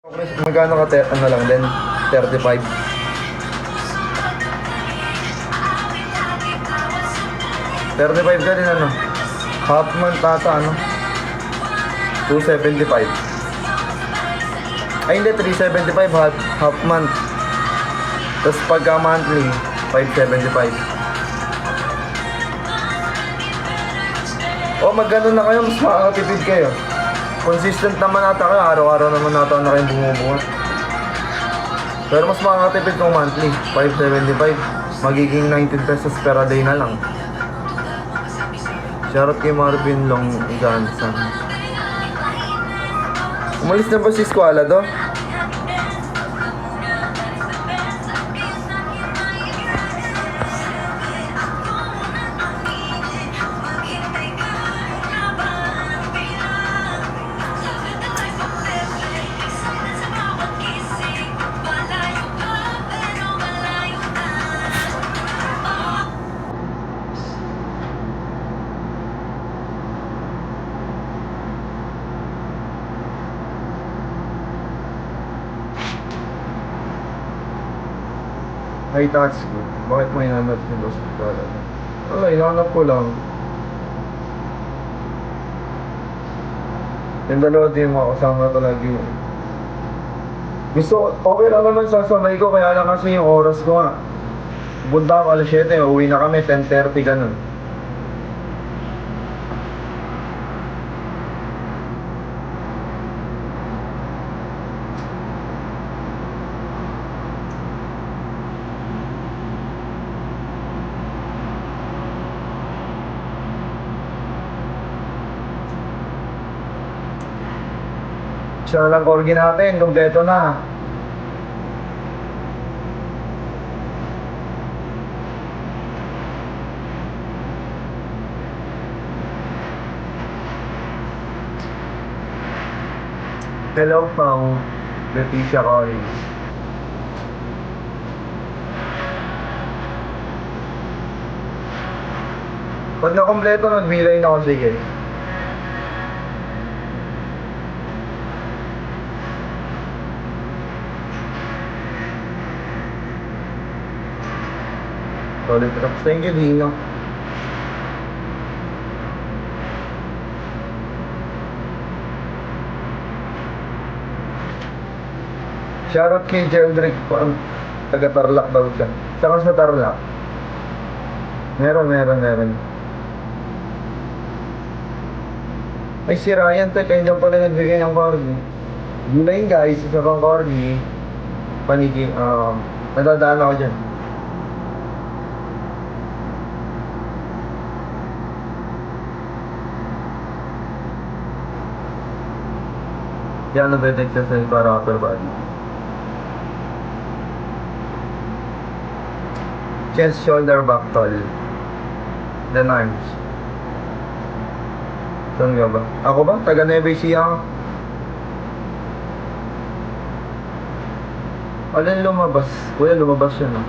Magkano ka, ano lang din? 35. 35 ka din ano? Half month ata ano? 275. Ay hindi, 375 half month. Tapos pagka monthly, 575. O magkano na kayo, mas makakatipid kayo. Consistent naman ata kayo, araw-araw naman ata na kayong bumubuhat. Pero mas makakatipid kung monthly, 575. Magiging 19 pesos per day na lang. Shoutout kay Marvin Long Gansan. Umalis na ba si Squala do? Ay, that's good. Bakit mo hinanap yung hospital? Wala, hinanap ko lang. Yung dalawa din mga kasama ko lagi. Gusto, okay lang naman sasanay ko, kaya lang kasi yung oras ko nga. Punta ako alas 7, uwi na kami, 10:30 ganun. Siya lang corgi natin, kompleto na. Hello, Pao. Leticia Cory. Pag nakompleto, nag-relay na ako, sige. Solid trucks. Thank you, Dino. Shoutout kay Jeldrick po, ang taga-Tarlac daw siya. Saka sa Tarlac. Meron. Ay, si Ryan, kayo dyan pala nagbigay ng corgi. Yun na yun guys, isa pang corgi. Paniki, nadadaan ako dyan. Yan ang betek siya sa para upper body. Chest, shoulder, back, tall. Then arms. Saan nga ba? Ako ba? Taga Nueva Ecija ako. Alin lumabas? Kuya, lumabas yun ah.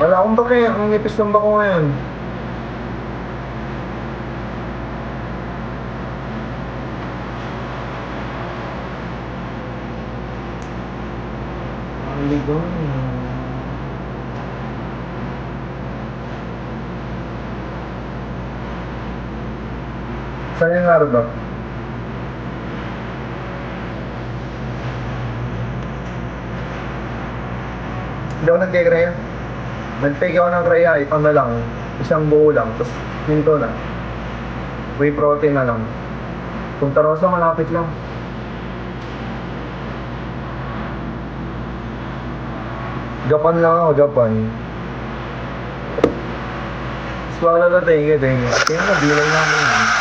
Wala akong baki, ang nipis ng bako ngayon. Ang ligaw niya. Saan yung araw ba? Hindi ako nagkikreya. Nag-take ako ng kreya, ito na lang. Isang buo lang, tapos pinto na. Whey protein na lang. Punta Rosa, malapit lang. Japan lang ako, Japan. Mas wala na thank you. Kaya nga, bilang namin.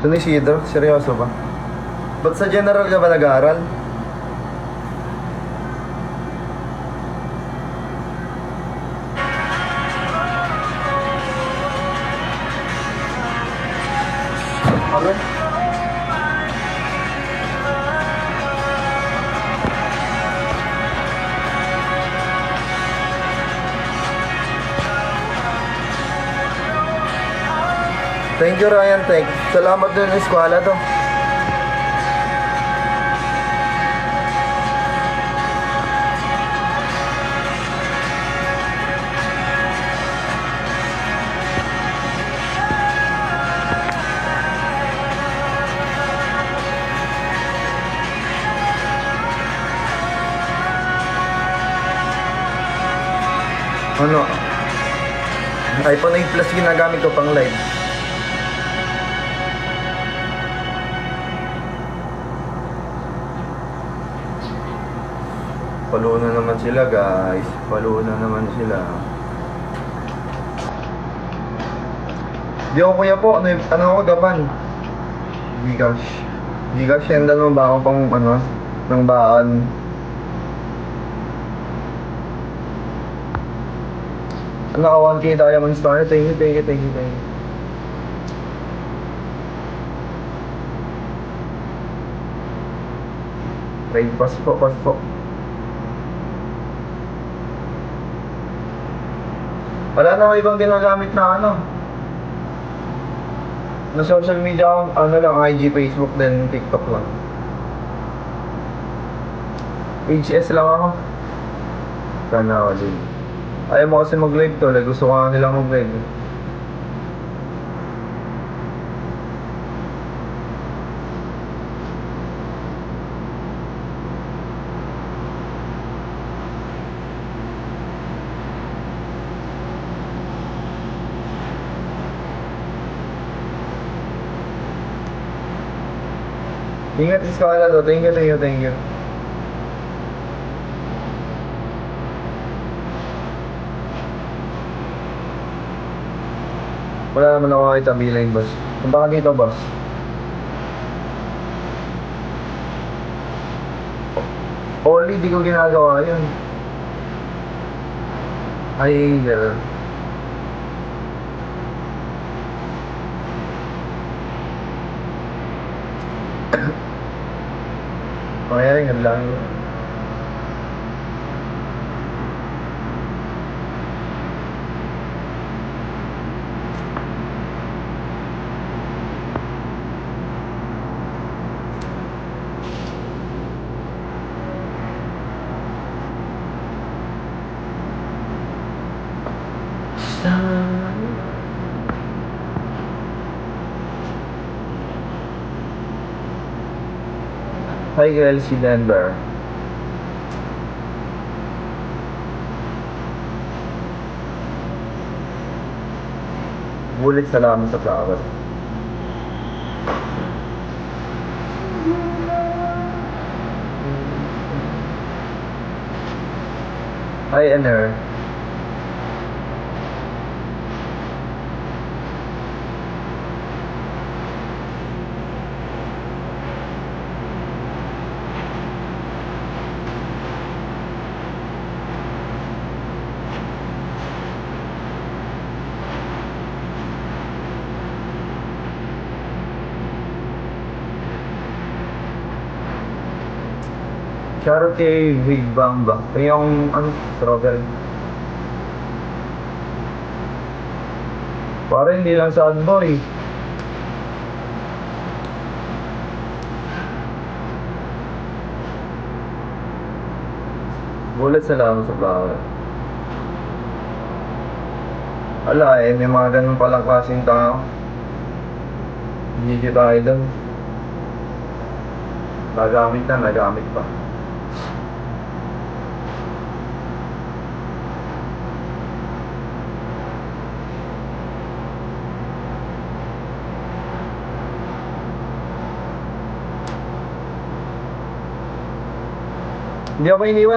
Ito ni Isidro, seryoso ba? Ba't sa general ka ba nag-aaral? Ano? Thank you, Ryan. Salamat dun sa eskwela to. Ano? iPhone 8 Plus ginagamit ko pang live. Palo na naman sila, guys. Palo na naman sila. Di ako, kuya po. Ano ako, gaban? Gcash. Gcash, sendan mo ba ako pang ng baan? Naka 1K diamond star. Thank you. Trade pass po. Wala na ako ibang ginagamit na na social media, lang, IG, Facebook, then TikTok lang. HS lang ako. Sana ako din. Ayaw mo kasi mag-live to, gusto ko nga nilang mag-live. Ingat sa skala to. Thank you. Wala naman ako makita bilang boss. Punta ka dito, boss. Only di ko ginagawa yun. Ay, gano'n. Kaya rin lang. Hi, Elsie Denver. Bulit salamat sa flower. Hi, Ener. Shoutout kay Big Bamba. Yung strawberry. Para hindi lang sad boy. Bulit salamat sa flower. Ala may mga ganun palang klaseng tao. Hindi tayo doon. Nagamit pa. Hindi ako iniwan.